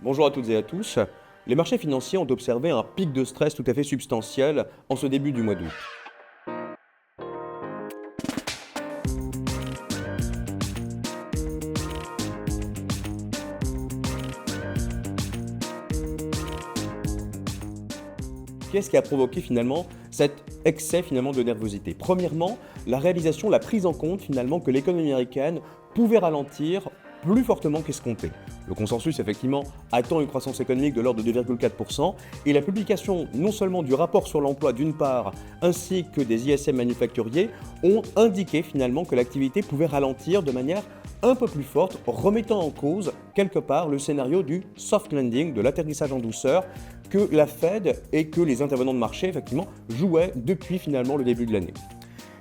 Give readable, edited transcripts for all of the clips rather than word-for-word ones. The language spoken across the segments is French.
Bonjour à toutes et à tous. Les marchés financiers ont observé un pic de stress tout à fait substantiel en ce début du mois d'août. Qu'est-ce qui a provoqué finalement cet excès finalement de nervosité? Premièrement, la réalisation, la prise en compte finalement que l'économie américaine pouvait ralentir plus fortement qu'escompté. Le consensus effectivement attend une croissance économique de l'ordre de 2,4% et la publication non seulement du rapport sur l'emploi d'une part ainsi que des ISM manufacturiers ont indiqué finalement que l'activité pouvait ralentir de manière un peu plus forte, remettant en cause quelque part le scénario du soft landing, de l'atterrissage en douceur que la Fed et que les intervenants de marché effectivement jouaient depuis finalement le début de l'année.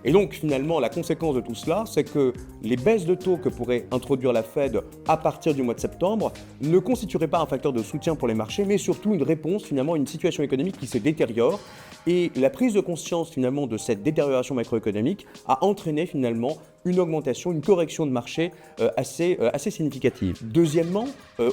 Et donc finalement la conséquence de tout cela, c'est que les baisses de taux que pourrait introduire la Fed à partir du mois de septembre ne constitueraient pas un facteur de soutien pour les marchés, mais surtout une réponse finalement à une situation économique qui se détériore. Et la prise de conscience finalement de cette détérioration macroéconomique a entraîné finalement une augmentation, une correction de marché assez significative. Deuxièmement,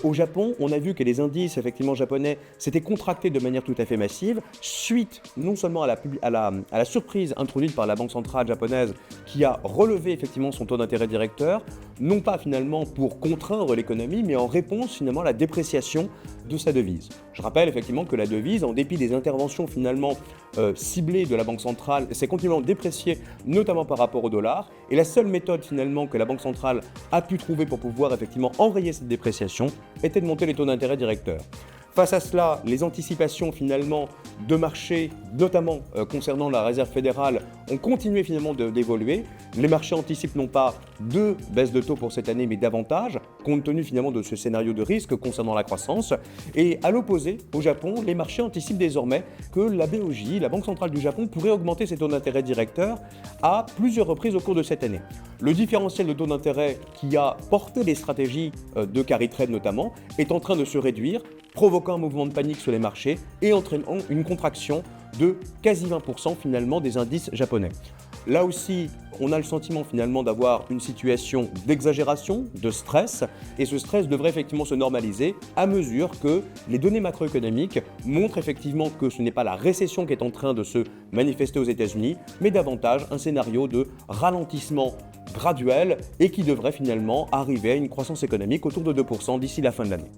au Japon, on a vu que les indices effectivement japonais s'étaient contractés de manière tout à fait massive, suite non seulement à la surprise introduite par la Banque centrale japonaise qui a relevé effectivement son taux d'intérêt directeur, non pas finalement pour contraindre l'économie, mais en réponse finalement à la dépréciation de sa devise. Je rappelle effectivement que la devise, en dépit des interventions finalement ciblées de la Banque centrale, s'est continuellement dépréciée, notamment par rapport au dollar, et la seule méthode finalement que la Banque centrale a pu trouver pour pouvoir effectivement enrayer cette dépréciation était de monter les taux d'intérêt directeurs. Face à cela, les anticipations finalement de marché, notamment concernant la réserve fédérale, ont continué finalement d'évoluer. Les marchés anticipent non pas deux baisses de taux pour cette année, mais davantage, compte tenu finalement de ce scénario de risque concernant la croissance. Et à l'opposé, au Japon, les marchés anticipent désormais que la BOJ, la Banque centrale du Japon, pourrait augmenter ses taux d'intérêt directeurs à plusieurs reprises au cours de cette année. Le différentiel de taux d'intérêt qui a porté les stratégies de carry trade notamment est en train de se réduire, provoquant un mouvement de panique sur les marchés et entraînant une contraction de quasi 20% finalement des indices japonais. Là aussi, on a le sentiment finalement d'avoir une situation d'exagération, de stress, et ce stress devrait effectivement se normaliser à mesure que les données macroéconomiques montrent effectivement que ce n'est pas la récession qui est en train de se manifester aux États-Unis, mais davantage un scénario de ralentissement graduel et qui devrait finalement arriver à une croissance économique autour de 2% d'ici la fin de l'année.